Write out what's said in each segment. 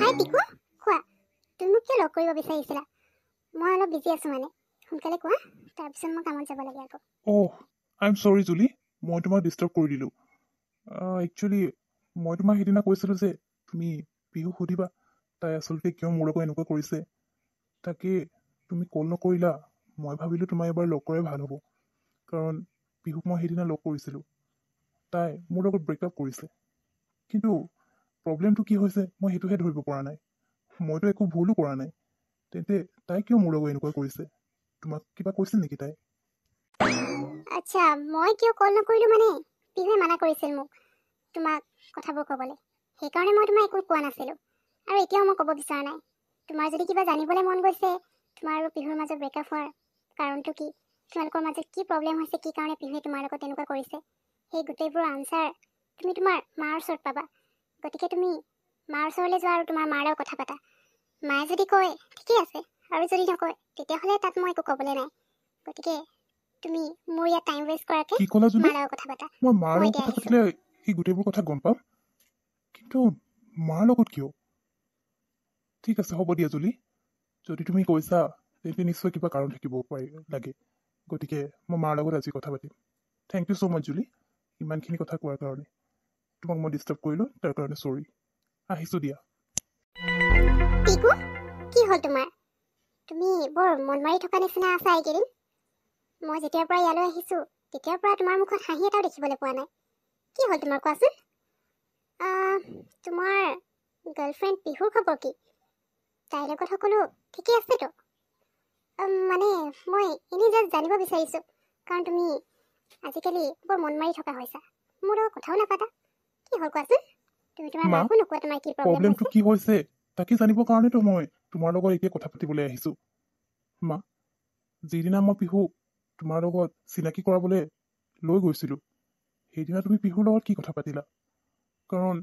হাই পিকু, কোৱা তুমি মোক কিয় লগ কৰিব বিচাৰিছিলা? মই অলপ বিজি আছো মানে, সোনকালে কোৱা, তাৰপিছত মই কামত যাব লাগে আকৌ। আই এম চৰি জুলি, মই তোমাক ডিষ্টাৰ্ব কৰি দিলোঁ। একচুৱেলি মই তোমাক সেইদিনা কৈছিলোঁ যে তুমি পিহুক সুধিবা তাই আচলতে কিয় মোৰ লগত এনেকুৱা কৰিছে। তাকে তুমি কল নকৰিলা। মই ভাবিলোঁ তোমাৰ এবাৰ লগ কৰাই ভাল হ'ব, কাৰণ পিহুক মই সেইদিনা লগ কৰিছিলোঁ, তাই মোৰ লগত ব্ৰেকআপ কৰিছে। কিন্তু প্ৰব্লেমটো কি হৈছে মই সেইটোহে ধৰিব পৰা নাই। মইতো একো ভুলো কৰা নাই, তেন্তে তাই কিয় মোৰ লগত এনেকুৱা কৰিছে? তোমাক কিবা কৈছিল নেকি তাই? আচ্ছা, মই কিয় কল নকৰিলো মানে পিহুৱে মানা কৰিছিল মোক তোমাক কথাবোৰ ক'বলৈ, সেইকাৰণে মই তোমাক একো কোৱা নাছিলোঁ। আৰু এতিয়াও মই ক'ব বিচৰা নাই। তোমাৰ যদি কিবা জানিবলৈ মন গৈছে, তোমাৰ আৰু পিহুৰ মাজত ব্ৰেকআপ হোৱাৰ কাৰণটো কি, তোমালোকৰ মাজত কি প্ৰব্লেম হৈছে, কি কাৰণে পিহুৱে তোমাৰ লগত তেনেকুৱা কৰিছে, সেই গোটেইবোৰ আনচাৰ তুমি তোমাৰ মাৰ ওচৰত পাবা। গতিকে তুমি মাৰ ওচৰলৈ যোৱা আৰু তোমাৰ মাৰ লগত কথা পাতা। মায়ে যদি কয় ঠিকেই আছে, আৰু যদি নকয় তেতিয়াহ'লে তাত মই একো ক'বলৈ নাই। গতিকে তুমি মোৰ ইয়াত টাইম ৱেষ্ট কৰাকে কি ক'লা জুলি? মাৰ লগত কথা পাতা। মই মাৰ মই লগত এতিয়া কথা আহিছোঁ। পাতিলে সেই গোটেইবোৰ কথা গম পাম, কিন্তু মাৰ লগত কিয়? ঠিক আছে, হ'ব দিয়া জুলি, যদি তুমি কৈছা তেন্তে নিশ্চয় কিবা কাৰণ থাকিব লাগে। গতিকে মই মাৰ লগত আজি কথা পাতিম। থেংক ইউ ছ' মাছ জুলি, ইমানখিনি কথা কোৱাৰ কাৰণে। তোমাক মই ডিষ্টাৰ্ব কৰিলোঁ, তাৰ কাৰণে চৰি। আহিছোঁ দিয়া। পিকু, কি হ'ল তোমাৰ? তুমি বৰ মন মাৰি থকা নিচিনা আছা এইকেইদিন। মই যেতিয়াৰ পৰা ইয়ালৈ আহিছোঁ তেতিয়াৰ পৰা তোমাৰ মুখত হাঁহি এটাও দেখিবলৈ পোৱা নাই। কি হ'ল তোমাৰ, কোৱাচোন? তোমাৰ গাৰ্লফ্ৰেণ্ড পিহুৰ খবৰ কি? তাইৰ লগত সকলো ঠিকেই আছেতো? মানে মই এনেই জাষ্ট জানিব বিচাৰিছোঁ, কাৰণ তুমি আজিকালি বৰ মন মাৰি থকা হৈছা, মোৰ লগত কথাও নাপাতা। কি হ'ল কোৱাচোন? তুমি তোমাৰ মা, মাকো নোকোৱা তোমাৰ কি প্ৰব্লেম প্ৰব্লেমটো হৈছে। কি হৈছে তাকে জানিবৰ কাৰণেতো মই তোমাৰ লগত এতিয়া কথা পাতিবলৈ আহিছোঁ। মা, যিদিনা মই পিহুক তোমাৰ লগত চিনাকি কৰাবলৈ লৈ গৈছিলোঁ, সেইদিনা তুমি পিহুৰ লগত কি কথা পাতিলা? কাৰণ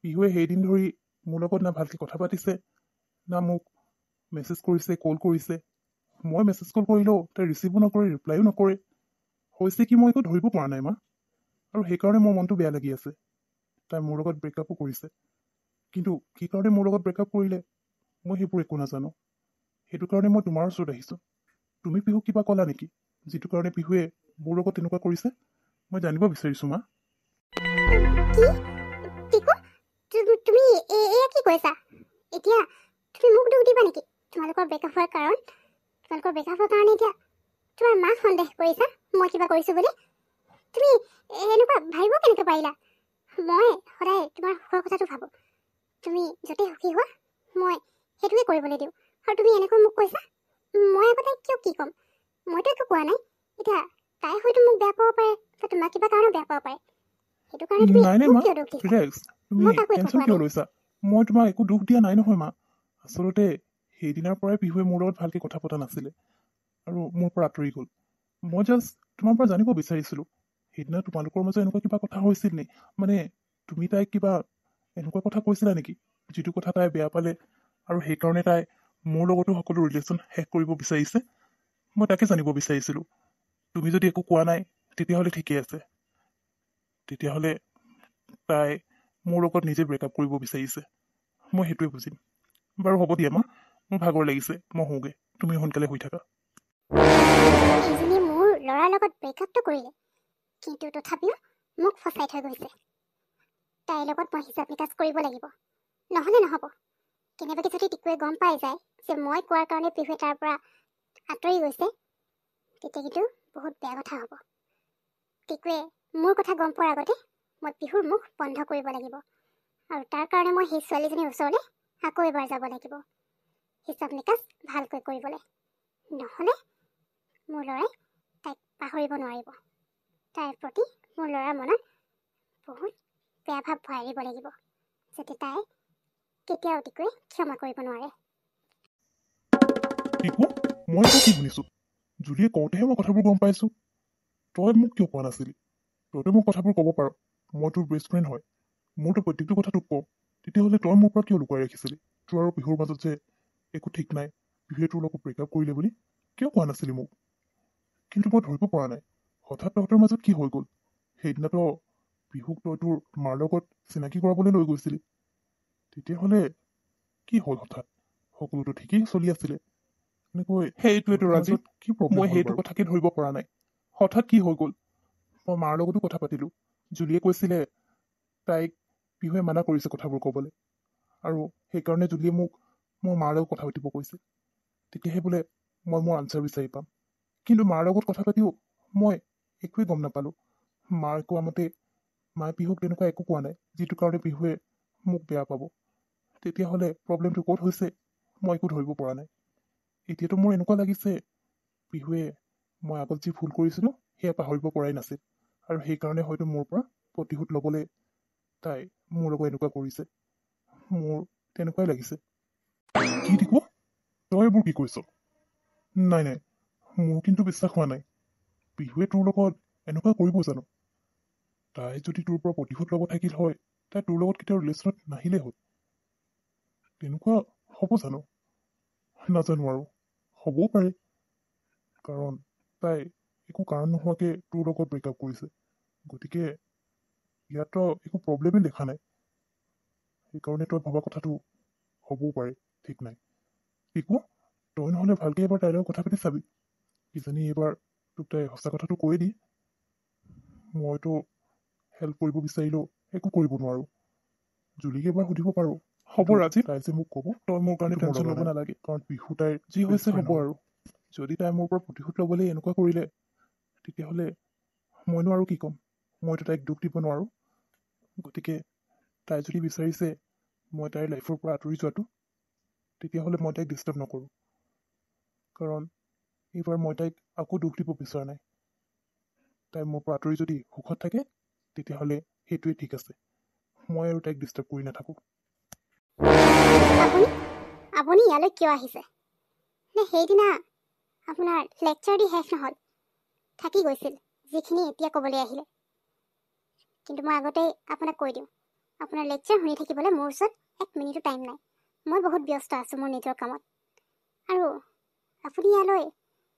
পিহুৱে সেইদিন ধৰি মোৰ লগত না ভালকৈ কথা পাতিছে, না মোক মেছেজ কৰিছে, কল কৰিছে। মই মেছেজ কল কৰিলেও তাই ৰিচিভো নকৰে, ৰিপ্লাইও নকৰে। হৈছে কি মই একো ধৰিব পৰা নাই মা, আৰু সেইকাৰণে মোৰ মনটো বেয়া লাগি আছে। তাই মোৰ লগত ব্ৰেকআপো কৰিছে, কিন্তু কি কাৰণে মোৰ লগত ব্ৰেকআপ কৰিলে মই সেইবোৰ একো নাজানো। সেইটো কাৰণে মই তোমাৰ ওচৰত আহিছোঁ। তুমি পিহুক কিবা ক'লা নেকি, যিটো কাৰণে পিহুৱে মোৰ লগত তেনেকুৱা কৰিছে? মই জানিব বিচাৰিছোঁ মা। কি পিকু, তুমি এয়া কি কৈছা? এতিয়া তুমি মোক দুখ দিবা নেকি তোমালোকৰ ব্ৰেকআপ হোৱাৰ কাৰণ? তোমালোকৰ ব্ৰেকআপ হোৱাৰ কাৰণে এতিয়া তোমাৰ মাক সন্দেহ কৰিছা মই কিবা কৰিছোঁ বুলি? তুমি এনেকুৱা ভাবিব কেনেকৈ পাৰিলা? মই সদায় তোমাৰ সুখৰ কথাটো ভাবোঁ। তুমি য'তেই সুখী হোৱা মই সেইটোৱে কৰিবলৈ দিওঁ, আৰু তুমি এনেকৈ মোক কৈছা? মই আকৌ তাইক কিয় কি ক'ম? মইতো একো কোৱা নাই। এতিয়া তাই হয়তো মোক বেয়া পাব পাৰে বা তোমাক কিবা কাৰণত বেয়া পাব পাৰে, সেইটো কাৰণে তুমি নাই নাই মোক মা, কিয় দুখ দিছা? ৰিলেক্স। তুমি মই কাকো একো টেনশ্যন কোৱা কিয় নাই। লৈছা? মই তোমাক একো দুখ দিয়া নাই নহয় মা। আচলতে সেইদিনাৰ পৰাই পিহুৱে মোৰ লগত ভালকৈ কথা পতা নাছিলে আৰু মোৰ পৰা আঁতৰি গ'ল। মই জাষ্ট তোমাৰ পৰা জানিব বিচাৰিছিলোঁ, সেইদিনা তোমালোকৰ মাজত এনেকুৱা কিবা কথা হৈছিল নি? মানে তুমি তাইক কিবা এনেকুৱা কথা কৈছিলা নেকি, যিটো কথা তাই বেয়া পালে আৰু সেইকাৰণে তাই মোৰ লগতো সকলো ৰিলেশ্যন শেষ কৰিব বিচাৰিছে? মই তাকে জানিব বিচাৰিছিলোঁ। তুমি যদি একো কোৱা নাই তেতিয়াহ'লে ঠিকেই আছে। তেতিয়াহ'লে তাই মোৰ লগত নিজে ব্ৰেকআপ কৰিব বিচাৰিছে, মই সেইটোৱে বুজিম। বাৰু হ'ব দিয়া মা, মোৰ ভাগৰ লাগিছে, মই শুওঁগৈ। তুমি সোনকালে শুই থাকা। ইজনীয়ে মোৰ ল'ৰাৰ লগত ব্ৰেকআপটো কৰিলে, কিন্তু তথাপিও মোক ফচাই থৈ গৈছে। তাইৰ লগত মই হিচাপ নিকাচ কৰিব লাগিব, নহ'লে নহ'ব। কেনেবাকৈ যদি টিকুৱে গম পাই যায় যে মই কোৱাৰ কাৰণে পিহুৱে তাৰ পৰা আঁতৰি গৈছে, তেতিয়া কিন্তু বহুত বেয়া কথা হ'ব। টিকুৱে মোৰ কথা গম পোৱাৰ আগতে মই পিহুৰ মুখ বন্ধ কৰিব লাগিব, আৰু তাৰ কাৰণে মই সেই ছোৱালীজনীৰ ওচৰলৈ আকৌ এবাৰ যাব লাগিব, হিচাপ নিকাচ ভালকৈ কৰিবলৈ। নহ'লে মোৰ ল'ৰাই তাইক পাহৰিব নোৱাৰিব। তাইৰ প্ৰতি মোৰ ল'ৰাৰ মনত বহুত বেয়া ভাৱ ভৰাই দিব লাগিব, যাতে তাই কেতিয়াও টিকুৱে ক্ষমা কৰিব নোৱাৰে। পিকু, মই আকৌ কি শুনিছোঁ? জুলিয়ে কওঁতেহে মই কথাবোৰ গম পাইছোঁ। তই মোক কিয় কোৱা নাছিলি? তইতো মোক কথাবোৰ ক'ব পাৰ, মই তোৰ বেষ্ট ফ্ৰেণ্ড হয়, মোৰতো প্ৰত্যেকটো কথা তোক কওঁ। তেতিয়াহ'লে তই মোৰ পৰা কিয় লুকুৱাই ৰাখিছিলি? তোৰ আৰু পিহুৰ মাজত যে একো ঠিক নাই, পিহুৱে তোৰ লগত ব্ৰেকআপ কৰিলে বুলি কিয় কোৱা নাছিলি মোক? কিন্তু মই ধৰিব পৰা নাই, হঠাৎ তহঁতৰ মাজত কি হৈ গ'ল? সেইদিনাতো পিহুক তই তোৰ মাৰ লগত চিনাকি কৰাবলৈ লৈ গৈছিলি, তেতিয়াহ'লে কি হ'ল হঠাৎ? সকলোতো ঠিকেই চলি আছিলে। এনেকৈ সেইটোৱেতো ৰাজীৱ, কি প্ৰব্লেম? মই সেইটো কথাকে ধৰিব পৰা নাই, হঠাৎ কি হৈ গ'ল। মই মাৰ লগতো কথা পাতিলো। জুলিয়ে কৈছিলে তাইক পিহুৱে মানা কৰিছে কথাবোৰ ক'বলৈ, আৰু সেইকাৰণে জুলিয়ে মোক মোৰ মাৰ লগত কথা পাতিব কৈছে। তেতিয়াহে বোলে মই মোৰ আনচাৰ বিচাৰি পাম। কিন্তু মাৰ লগত কথা পাতিও মই একোৱেই গম নাপালো। মাৰ কোৱা মতে মায়ে পিহুক তেনেকুৱা একো কোৱা নাই যিটো কাৰণে পিহুৱে মোক বেয়া পাব। তেতিয়াহ'লে প্ৰব্লেমটো ক'ত হৈছে মই একো ধৰিব পৰা নাই। এতিয়াতো মোৰ এনেকুৱা লাগিছে পিহুৱে মই আগত যি ভুল কৰিছিলোঁ সেয়া পাহৰিব পৰাই নাছিল, আৰু সেইকাৰণে হয়তো মোৰ পৰা প্ৰতিশোধ ল'বলৈ তাই মোৰ লগত এনেকুৱা কৰিছে। মোৰ তেনেকুৱাই লাগিছে। কি দিব? তই এইবোৰ কি কৈছ? নাই নাই, মোৰ কিন্তু বিশ্বাস হোৱা নাই। পিহুৱে তোৰ লগত এনেকুৱা কৰিব জানো? তাই যদি তোৰ পৰা প্ৰতিশোধ ল'ব থাকিল হয়, তাই তোৰ লগত কেতিয়াও ৰিলেশ্যনত নাহিলেই হ'ল। তেনেকুৱা হ'ব জানো? নাজানো, আৰু হ'বও পাৰে, কাৰণ তাই একো কাৰণ নোহোৱাকে তোৰ লগত ব্ৰেকআপ কৰিছে। গতিকে ইয়াতো একো প্ৰব্লেমেই দেখা নাই। সেইকাৰণে তই ভবা কথাটো হ'বও পাৰে, ঠিক নাই। কি কোৱা? তই নহ'লে ভালকে এবাৰ তাইৰ লগত কথা পাতি চাবি। কিজানি এইবাৰ তোক তাই সঁচা কথাটো কৈয়ে দিয়ে। মইতো হেল্প কৰিব বিচাৰিলেও একো কৰিব নোৱাৰো। জুলিক এবাৰ সুধিব পাৰো। হ'ব ৰাজীৱ, তাই যে মোক ক'ব, তই মোৰ কাৰণে টেনশ্যন ল'ব নালাগে, কাৰণ পিহু তাইৰ যি হৈছে হ'ব আৰু। যদি তাই মোৰ পৰা প্ৰতিশোধ ল'বলৈ এনেকুৱা কৰিলে, তেতিয়াহ'লে মইনো আৰু কি ক'ম? মইতো তাইক দুখ দিব নোৱাৰো। গতিকে তাই যদি বিচাৰিছে মই তাইৰ লাইফৰ পৰা আঁতৰি যোৱাটো, তেতিয়াহ'লে মই তাইক ডিষ্টাৰ্ব নকৰোঁ, কাৰণ এইবাৰ মই তাইক আকৌ দুখ দিব বিচৰা নাই। তাই মোৰ পৰা আঁতৰি যদি সুখত থাকে, তেতিয়াহ'লে সেইটোৱে ঠিক আছে। মই আৰু তাইক ডিষ্টাৰ্ব কৰি নাথাকোঁ। আপুনি ইয়ালৈ কিয় আহিছে? নে সেইদিনা আপোনাৰ লেকচাৰ দি শেষ নহ'ল, থাকি গৈছিল যিখিনি এতিয়া ক'বলৈ আহিলে? কিন্তু মই আগতেই আপোনাক কৈ দিওঁ, আপোনাৰ লেকচাৰ শুনি থাকিবলৈ মোৰ ওচৰত 1 মিনিটো টাইম নাই। মই বহুত ব্যস্ত আছোঁ মোৰ নিজৰ কামত। আৰু আপুনি ইয়ালৈ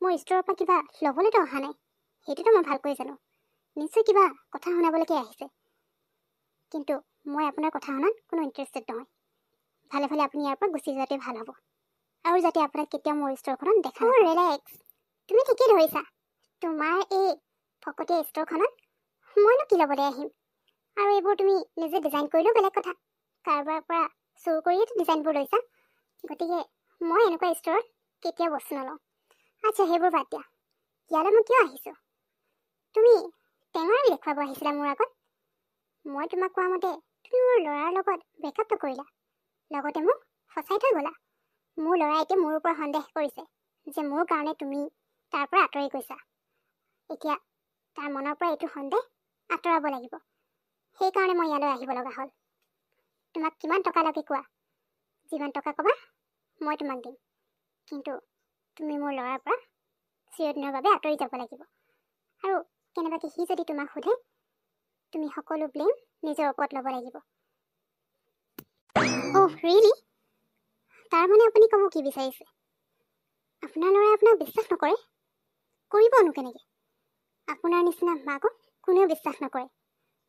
মোৰ ষ্টৰৰ পৰা কিবা ল'বলৈতো অহা নাই, সেইটোতো মই ভালকৈ জানো। নিশ্চয় কিবা কথা শুনাবলৈকে আহিছে। কিন্তু মই আপোনাৰ কথা শুনাত কোনো ইণ্টাৰেষ্টেড নহয়। ভালে ভালে আপুনি ইয়াৰ পৰা গুচি যোৱাটোৱে ভাল হ'ব, আৰু যাতে আপোনাক কেতিয়াও মোৰ ষ্টৰখনত দেখা নাপাওঁ। ৰিলেক্স, তুমি ঠিকেই ধৰিছা। তোমাৰ এই ফকতীয়া ষ্টৰখনত মইনো কি ল'বলৈ আহিম? আৰু এইবোৰ তুমি নিজে ডিজাইন কৰিলেও বেলেগ কথা, কাৰোবাৰ পৰা চুৰ কৰিয়েতো ডিজাইনবোৰ লৈছা। গতিকে মই এনেকুৱা ষ্টৰত কেতিয়াও বস্তু নলওঁ। আচ্ছা, সেইবোৰ বাদ দিয়া। ইয়ালৈ মই কিয় আহিছোঁ? তুমি টেঙাৰি দেখুৱাব আহিছিলা মোৰ আগত। মই তোমাক কোৱা মতে তুমি মোৰ ল'ৰাৰ লগত ব্ৰেকআপটো কৰিলা, লগতে মোক ফচাই থৈ গ'লা। মোৰ ল'ৰাই এতিয়া মোৰ ওপৰত সন্দেহ কৰিছে যে মোৰ কাৰণে তুমি তাৰ পৰা আঁতৰি গৈছা। এতিয়া তাৰ মনৰ পৰা এইটো সন্দেহ আঁতৰাব লাগিব। সেইকাৰণে মই ইয়ালৈ আহিব লগা হ'ল। তোমাক কিমান টকা লাগে কোৱা? যিমান টকা ক'বা মই তোমাক দিম, কিন্তু তুমি মোৰ ল'ৰাৰ পৰা চিৰদিনৰ বাবে আঁতৰি যাব লাগিব। আৰু কেনেবাকৈ সি যদি তোমাক সোধে, তুমি সকলো ব্লেম নিজৰ ওপৰত ল'ব লাগিব। অহ ৰিয়েলি? তাৰমানে আপুনি ক'ব কি বিচাৰিছে? আপোনাৰ ল'ৰাই আপোনাক বিশ্বাস নকৰে? কৰিবনো কেনেকৈ? আপোনাৰ নিচিনা মাকক কোনেও বিশ্বাস নকৰে।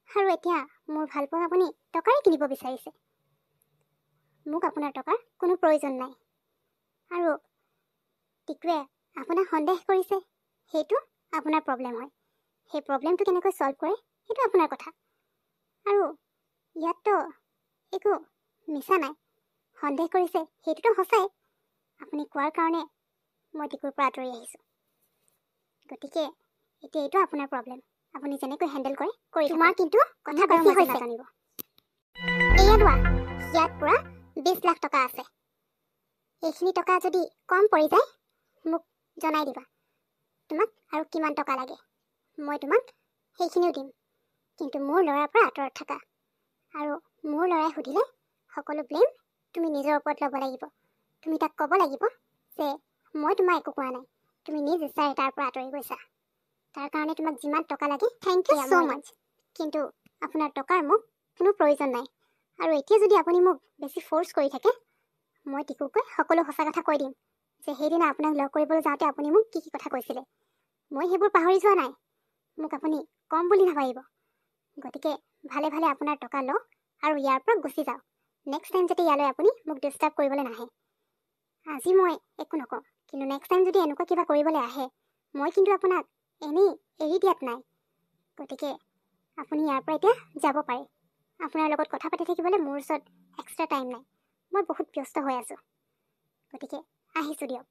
আৰু এতিয়া মোৰ ভালপোৱা আপুনি টকাৰে কিনিব বিচাৰিছে। মোক আপোনাৰ টকাৰ কোনো প্ৰয়োজন নাই। আৰু টিকুৱে আপোনাক সন্দেহ কৰিছে, সেইটো আপোনাৰ প্ৰব্লেম হয়। সেই প্ৰব্লেমটো কেনেকৈ ছল্ভ কৰে সেইটো আপোনাৰ কথা। আৰু ইয়াততো একো মিছা নাই। সন্দেহ কৰিছে সেইটোতো সঁচাই। আপুনি কোৱাৰ কাৰণে মই টিকুৰ পৰা আঁতৰি আহিছোঁ। গতিকে এতিয়া এইটো আপোনাৰ প্ৰব্লেম। আপুনি যেনেকৈ হেণ্ডেল কৰে কৰি তোমাৰ কিন্তু কথা বেছি হৈছে জানিব। এয়া লোৱা, ইয়াত পুৰা 20 লাখ টকা আছে। এইখিনি টকা যদি কম পৰি যায় মোক জনাই দিবা। তোমাক আৰু কিমান টকা লাগে মই তোমাক সেইখিনিও দিম। কিন্তু মোৰ ল'ৰাৰ পৰা আঁতৰত থাকা, আৰু মোৰ ল'ৰাই সুধিলে সকলো ব্লেম তুমি নিজৰ ওপৰত ল'ব লাগিব। তুমি তাক ক'ব লাগিব যে মই তোমাক একো কোৱা নাই, তুমি নিজ ইচ্ছাৰে তাৰ পৰা আঁতৰি গৈছা। তাৰ কাৰণে তোমাক যিমান টকা লাগে থেংক ইউ ছ' মাছ। কিন্তু আপোনাৰ টকাৰ মোক কোনো প্ৰয়োজন নাই। আৰু এতিয়া যদি আপুনি মোক বেছি ফ'ৰ্চ কৰি থাকে, মই টিকুকৈ সকলো সঁচা কথা কৈ দিম যে সেইদিনা আপোনাক লগ কৰিবলৈ যাওঁতে আপুনি মোক কি কি কথা কৈছিলে। মই সেইবোৰ পাহৰি যোৱা নাই। মোক আপুনি কম বুলি নাভাবিব। গতিকে ভালে ভালে আপোনাৰ টকা লওক আৰু ইয়াৰ পৰা গুচি যাওক। নেক্সট টাইম যাতে ইয়ালৈ আপুনি মোক ডিষ্টাৰ্ব কৰিবলৈ নাহে। আজি মই একো নকওঁ, কিন্তু নেক্সট টাইম যদি এনেকুৱা কিবা কৰিবলৈ আহে, মই কিন্তু আপোনাক এনেই এৰি দিয়াত নাই। গতিকে আপুনি ইয়াৰ পৰা এতিয়া যাব পাৰে। আপোনাৰ লগত কথা পাতি থাকিবলৈ মোৰ ওচৰত এক্সট্ৰা টাইম নাই। মই বহুত ব্যস্ত হৈ আছোঁ। গতিকে আহিছোঁ দিয়ক।